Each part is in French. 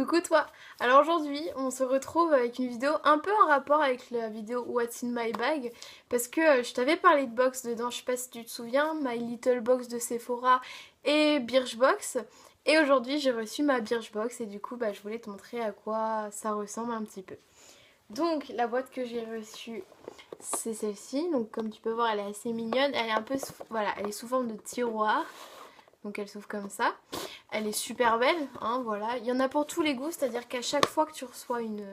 Coucou toi. Alors aujourd'hui on se retrouve avec une vidéo un peu en rapport avec la vidéo What's in my bag, parce que je t'avais parlé de box dedans, je sais pas si tu te souviens, My Little Box de Sephora et Birchbox. Et aujourd'hui j'ai reçu ma Birchbox et du coup je voulais te montrer à quoi ça ressemble un petit peu. Donc la boîte que j'ai reçue c'est celle-ci, donc comme tu peux voir elle est assez mignonne, elle est un peu voilà, elle est sous forme de tiroir. Donc elle s'ouvre comme ça. Elle est super belle, hein, voilà. Il y en a pour tous les goûts, c'est-à-dire qu'à chaque fois que tu reçois une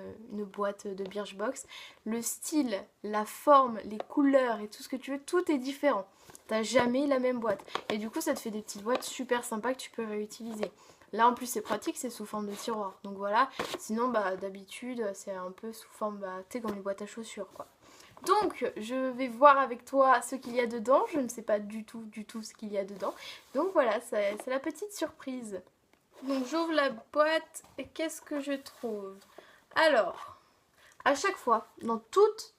boîte de Birchbox, le style, la forme, les couleurs et tout ce que tu veux, tout est différent. T'as jamais la même boîte. Et du coup, ça te fait des petites boîtes super sympas que tu peux réutiliser. Là, en plus, c'est pratique, c'est sous forme de tiroir. Donc voilà. Sinon, d'habitude, c'est un peu sous forme, tu sais, comme les boîtes à chaussures, quoi. Donc, je vais voir avec toi ce qu'il y a dedans. Je ne sais pas du tout ce qu'il y a dedans. Donc voilà, c'est la petite surprise. Donc j'ouvre la boîte et qu'est-ce que je trouve? Alors, à chaque fois, dans toutes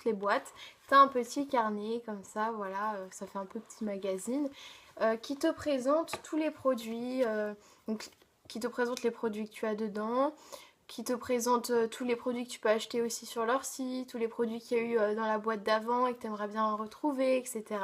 les boîtes, tu as un petit carnet comme ça, voilà, ça fait un peu petit magazine, qui te présente tous les produits, donc, qui te présente les produits que tu as dedans, qui te présente tous les produits que tu peux acheter aussi sur leur site, tous les produits qu'il y a eu dans la boîte d'avant et que tu aimerais bien retrouver, etc.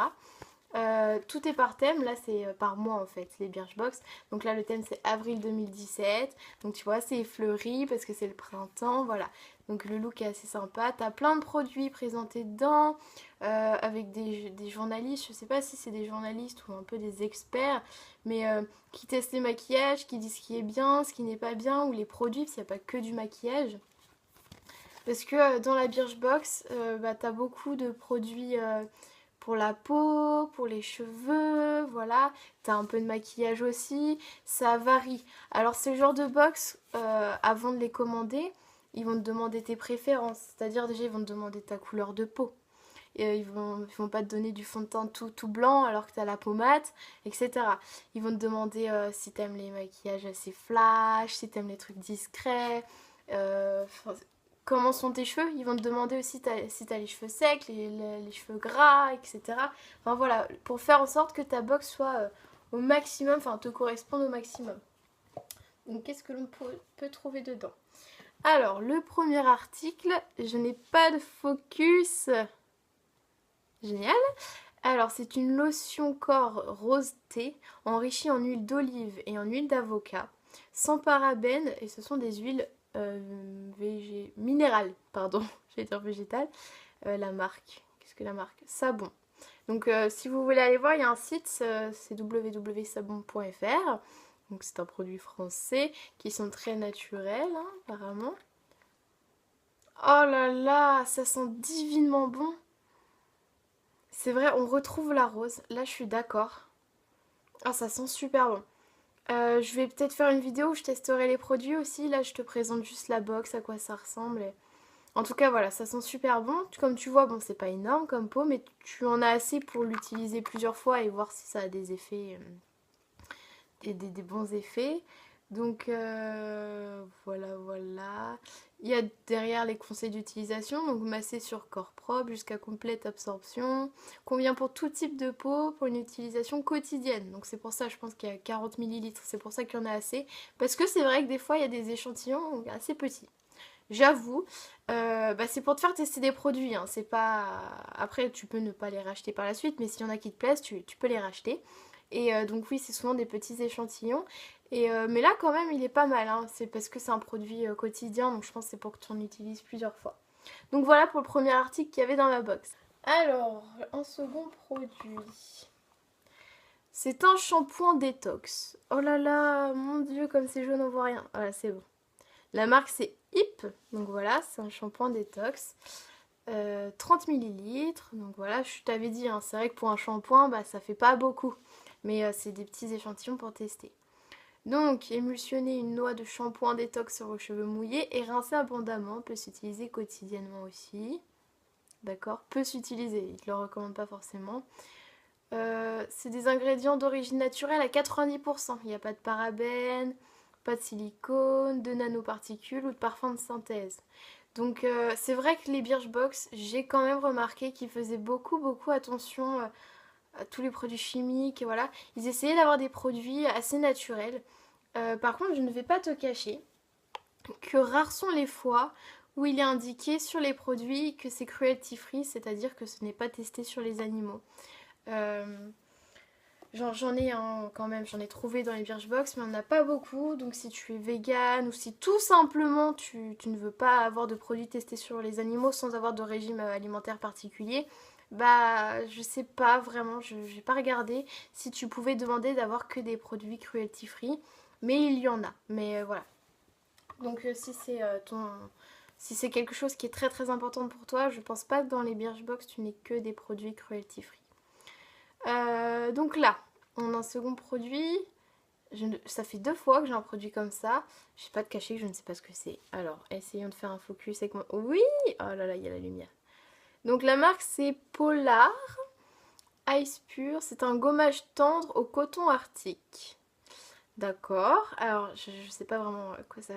Tout est par thème, là c'est par mois en fait, les Birchbox. Donc là le thème c'est avril 2017. Donc tu vois c'est fleuri parce que c'est le printemps, voilà. Donc le look est assez sympa. T'as plein de produits présentés dedans avec des journalistes. Je sais pas si c'est des journalistes ou un peu des experts, mais qui testent les maquillages, qui disent ce qui est bien, ce qui n'est pas bien, ou les produits, parce qu'il n'y a pas que du maquillage. Parce que dans la Birchbox, t'as beaucoup de produits pour la peau, pour les cheveux, voilà. T'as un peu de maquillage aussi, ça varie. Alors ce genre de box, avant de les commander, ils vont te demander tes préférences. C'est-à-dire déjà ils vont te demander ta couleur de peau. Et ils vont pas te donner du fond de teint tout blanc alors que t'as la peau mate, etc. Ils vont te demander si t'aimes les maquillages assez flash, si t'aimes les trucs discrets. Euh, Comment sont tes cheveux. Ils vont te demander aussi si tu as les cheveux secs, les cheveux gras, etc. Enfin voilà, pour faire en sorte que ta box soit au maximum, enfin te corresponde au maximum. Donc qu'est-ce que l'on peut trouver dedans? Alors, le premier article, je n'ai pas de focus. Génial. Alors, c'est une lotion corps rose thé enrichie en huile d'olive et en huile d'avocat, sans parabènes, et ce sont des huiles minérales, pardon, j'allais dire végétales. La marque, qu'est-ce que la marque? Sabon. Donc, si vous voulez aller voir, il y a un site, c'est www.sabon.fr. Donc, c'est un produit français qui sont très naturels, hein, apparemment. Oh là là, ça sent divinement bon. C'est vrai, on retrouve la rose. Là, je suis d'accord. Ah, ça sent super bon. Je vais peut-être faire une vidéo où je testerai les produits aussi. Là, je te présente juste la box, à quoi ça ressemble. En tout cas, voilà, ça sent super bon. Comme tu vois, bon, c'est pas énorme comme pot, mais tu en as assez pour l'utiliser plusieurs fois et voir si ça a des effets, et des bons effets. Donc voilà. Il y a derrière les conseils d'utilisation, donc masser sur corps propre jusqu'à complète absorption. Convient pour tout type de peau, pour une utilisation quotidienne. Donc c'est pour ça, je pense qu'il y a 40 millilitres, c'est pour ça qu'il y en a assez. Parce que c'est vrai que des fois, il y a des échantillons assez petits. J'avoue, c'est pour te faire tester des produits, hein. C'est pas... Après, tu peux ne pas les racheter par la suite, mais s'il y en a qui te plaisent, tu peux les racheter. Et donc oui, c'est souvent des petits échantillons. Mais là, quand même, il est pas mal, hein. C'est parce que c'est un produit quotidien, donc je pense que c'est pour que tu en utilises plusieurs fois. Donc voilà pour le premier article qu'il y avait dans la box. Alors, un second produit. C'est un shampoing détox. Oh là là, mon dieu, comme c'est jaune, on voit rien. Voilà, c'est bon. La marque c'est HIP, donc voilà, c'est un shampoing détox. 30 millilitres, donc voilà, je t'avais dit, hein, c'est vrai que pour un shampoing, ça fait pas beaucoup. Mais c'est des petits échantillons pour tester. Donc, émulsionner une noix de shampoing détox sur vos cheveux mouillés et rincer abondamment, peut s'utiliser quotidiennement aussi. D'accord? Peut s'utiliser, il ne te le recommande pas forcément. C'est des ingrédients d'origine naturelle à 90%. Il n'y a pas de parabènes, pas de silicone, de nanoparticules ou de parfum de synthèse. Donc c'est vrai que les Birchbox, j'ai quand même remarqué qu'ils faisaient beaucoup attention à tous les produits chimiques. Et ils essayaient d'avoir des produits assez naturels. Par contre, je ne vais pas te cacher. que rares sont les fois où il est indiqué sur les produits que c'est cruelty free, c'est-à-dire que ce n'est pas testé sur les animaux. Euh, J'en ai quand même, j'en ai trouvé dans les Birchbox, mais on n'a pas beaucoup. Donc si tu es vegan ou si tout simplement tu ne veux pas avoir de produits testés sur les animaux sans avoir de régime alimentaire particulier, bah je sais pas vraiment, je n'ai pas regardé si tu pouvais demander d'avoir que des produits cruelty free. Mais il y en a. Mais voilà. Donc si c'est si c'est quelque chose qui est très très important pour toi, je pense pas que dans les Birchbox tu n'aies que des produits cruelty free. Donc là, on a un second produit. Ça fait 2 fois que j'ai un produit comme ça. Je vais pas te cacher que je ne sais pas ce que c'est. Alors, essayons de faire un focus avec moi. Oui. Oh là là, il y a la lumière. Donc la marque c'est Polar Ice Pure. C'est un gommage tendre au coton arctique. D'accord. Alors, je sais pas vraiment à quoi ça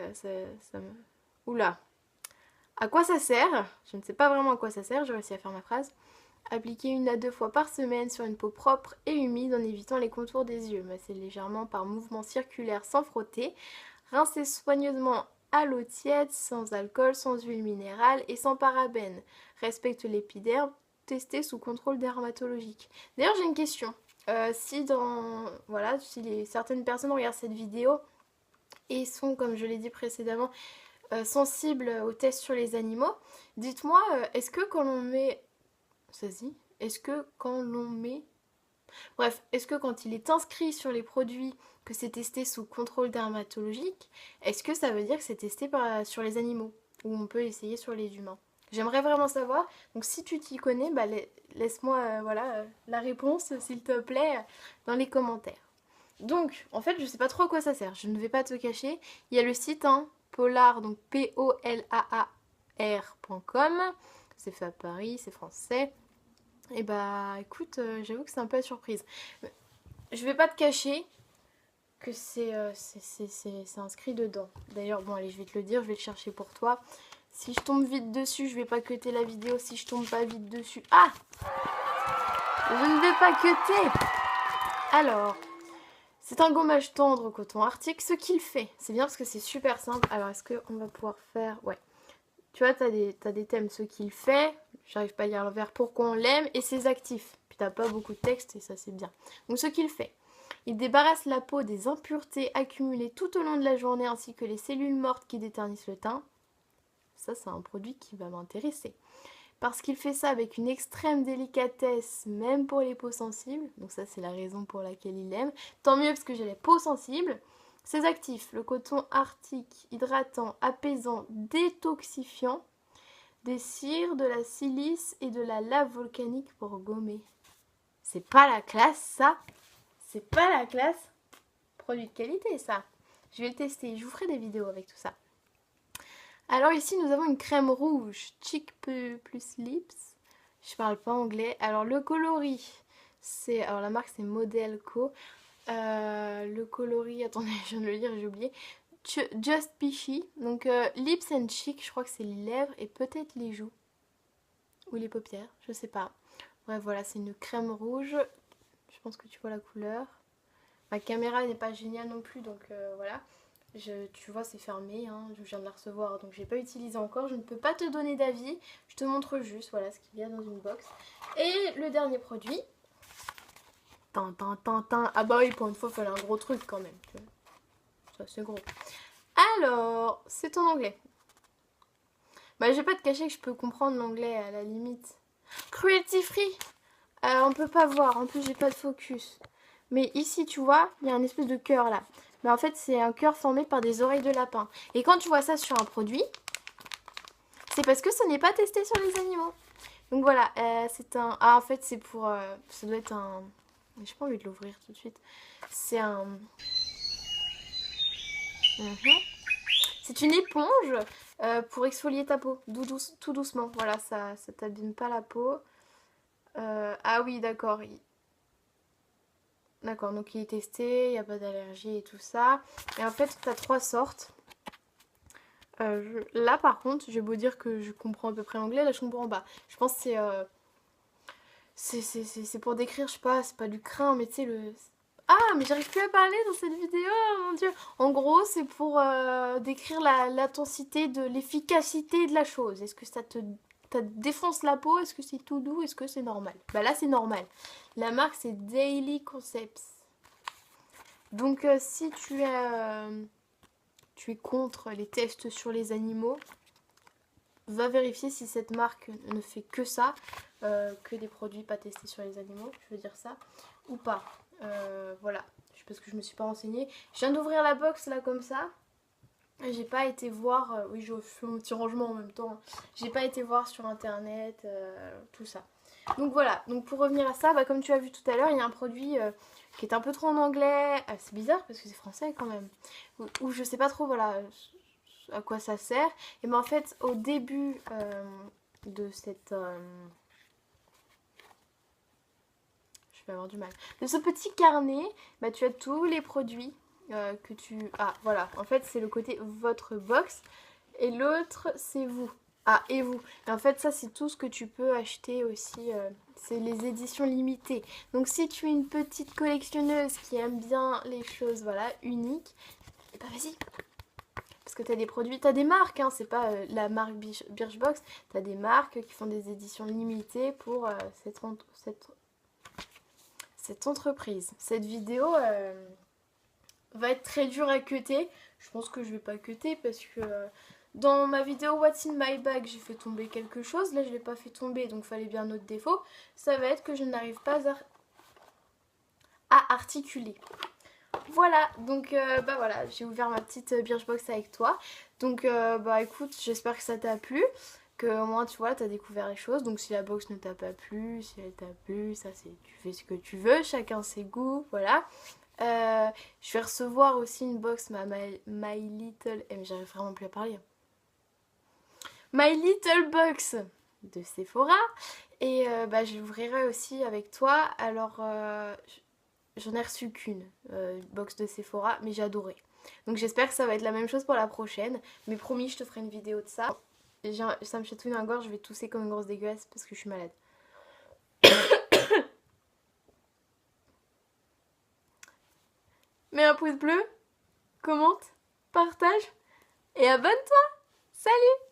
me... Oula. À quoi ça sert? Je ne sais pas vraiment à quoi ça sert. J'ai réussi à faire ma phrase. Appliquer 1 à 2 fois par semaine sur une peau propre et humide en évitant les contours des yeux. Masser légèrement par mouvement circulaire sans frotter. Rincer soigneusement à l'eau tiède, sans alcool, sans huile minérale et sans parabènes. Respecte l'épiderme, testé sous contrôle dermatologique. D'ailleurs, j'ai une question. Si certaines personnes regardent cette vidéo et sont, comme je l'ai dit précédemment, sensibles aux tests sur les animaux, dites-moi, est-ce que quand l'on met... Est-ce que quand l'on met... Bref, est-ce que quand il est inscrit sur les produits que c'est testé sous contrôle dermatologique, est-ce que ça veut dire que c'est testé sur les animaux ou on peut essayer sur les humains? J'aimerais vraiment savoir. Donc si tu t'y connais, bah, laisse-moi la réponse, s'il te plaît, dans les commentaires. Donc, en fait, je sais pas trop à quoi ça sert. Je ne vais pas te cacher. Il y a le site Polar, donc POLAAR.com. C'est fait à Paris, c'est français. Et bah écoute, j'avoue que c'est un peu la surprise. Je vais pas te cacher que c'est inscrit dedans. D'ailleurs, bon allez, je vais te le dire, je vais le chercher pour toi. Si je tombe vite dessus, je vais pas cutter la vidéo. Si je tombe pas vite dessus... Ah! Je ne vais pas cutter! Alors, c'est un gommage tendre au coton arctique. Ce qu'il fait, c'est bien parce que c'est super simple. Alors, est-ce qu'on va pouvoir faire... Ouais. Tu vois, t'as des thèmes, ce qu'il fait, j'arrive pas à lire l'envers, pourquoi on l'aime, et ses actifs. Puis t'as pas beaucoup de texte et ça c'est bien. Donc ce qu'il fait, il débarrasse la peau des impuretés accumulées tout au long de la journée ainsi que les cellules mortes qui déternissent le teint. Ça c'est un produit qui va m'intéresser. Parce qu'il fait ça avec une extrême délicatesse, même pour les peaux sensibles. Donc ça c'est la raison pour laquelle il l'aime. Tant mieux parce que j'ai les peaux sensibles. Ses actifs, le coton arctique, hydratant, apaisant, détoxifiant, des cires, de la silice et de la lave volcanique pour gommer. C'est pas la classe ça? C'est pas la classe? Produit de qualité ça. Je vais le tester, je vous ferai des vidéos avec tout ça. Alors ici nous avons une crème rouge, Cheek plus Lips. Je parle pas anglais. Alors le coloris, alors la marque c'est Model Co. Le coloris, attendez, je viens de le lire, j'ai oublié. Just Peachy. Donc lips and cheek, je crois que c'est les lèvres et peut-être les joues. Ou les paupières, je sais pas. Bref, voilà, c'est une crème rouge. Je pense que tu vois la couleur. Ma caméra n'est pas géniale non plus, donc voilà. Tu vois, c'est fermé, je viens de la recevoir, donc j'ai pas utilisé encore. Je ne peux pas te donner d'avis. Je te montre juste, voilà, ce qu'il y a dans une box. Et le dernier produit. Ah bah oui, pour une fois, il fallait un gros truc quand même. Ça, c'est gros. Alors, c'est en anglais. Bah, je vais pas te cacher que je peux comprendre l'anglais à la limite. Cruelty free. On peut pas voir. En plus, j'ai pas de focus. Mais ici, tu vois, il y a un espèce de cœur là. Mais en fait, c'est un cœur formé par des oreilles de lapin. Et quand tu vois ça sur un produit, c'est parce que ce n'est pas testé sur les animaux. Donc voilà, c'est un... Ah, en fait, c'est pour... ça doit être un... J'ai pas envie de l'ouvrir tout de suite. C'est un... C'est une éponge pour exfolier ta peau, tout doucement. Voilà, ça t'abîme pas la peau. Ah oui, d'accord. D'accord, donc il est testé, il n'y a pas d'allergie et tout ça. Et en fait, tu as 3 sortes. Là, par contre, j'ai beau dire que je comprends à peu près l'anglais, là je comprends pas. Je pense que c'est pour décrire, je sais pas, c'est pas du crin, mais tu sais, Ah, mais j'arrive plus à parler dans cette vidéo, oh mon dieu. En gros, c'est pour décrire l'intensité de l'efficacité de la chose. Est-ce que ça te défonce la peau? Est-ce que c'est tout doux? Est-ce que c'est normal? Bah là, c'est normal. La marque, c'est Daily Concepts. Donc, si tu es contre les tests sur les animaux, va vérifier si cette marque ne fait que ça, que des produits pas testés sur les animaux, je veux dire ça, ou pas. Voilà, parce que je me suis pas renseignée. Je viens d'ouvrir la box là comme ça. J'ai pas été voir, oui je fais mon petit rangement en même temps, hein. J'ai pas été voir sur internet, tout ça. Donc voilà, donc pour revenir à ça, bah, comme tu as vu tout à l'heure, il y a un produit qui est un peu trop en anglais. Ah, c'est bizarre parce que c'est français quand même. Ou je sais pas trop, voilà, à quoi ça sert. Et ben en fait, au début de cette... je vais avoir du mal. De ce petit carnet, bah, tu as tous les produits que tu... Ah, voilà. En fait, c'est le côté votre box. Et l'autre, c'est vous. Ah, et vous. Et en fait, ça, c'est tout ce que tu peux acheter aussi. C'est les éditions limitées. Donc, si tu es une petite collectionneuse qui aime bien les choses, voilà, uniques, et bah vas-y. Parce que tu as des produits, tu as des marques, hein, c'est pas la marque Birchbox. Tu as des marques qui font des éditions limitées pour cette entreprise. Cette vidéo va être très dure à cutter. Je pense que je vais pas cutter parce que dans ma vidéo What's in my bag, j'ai fait tomber quelque chose. Là, je l'ai pas fait tomber, donc fallait bien un autre défaut. Ça va être que je n'arrive pas à articuler. Voilà, donc bah voilà, j'ai ouvert ma petite Birchbox avec toi. Donc bah écoute, j'espère que ça t'a plu. Que au moins tu vois, t'as découvert les choses. Donc si la box ne t'a pas plu, si elle t'a plu, ça c'est tu fais ce que tu veux, chacun ses goûts, voilà. Je vais recevoir aussi une box My Little... mais j'arrive vraiment plus à parler. My Little Box de Sephora. Et bah, je l'ouvrirai aussi avec toi. Alors, j'en ai reçu qu'une box de Sephora, mais j'ai adoré. Donc j'espère que ça va être la même chose pour la prochaine. Mais promis, je te ferai une vidéo de ça. Ça me chatouille dans la gorge, je vais tousser comme une grosse dégueulasse parce que je suis malade. Mets un pouce bleu, commente, partage et abonne-toi. Salut!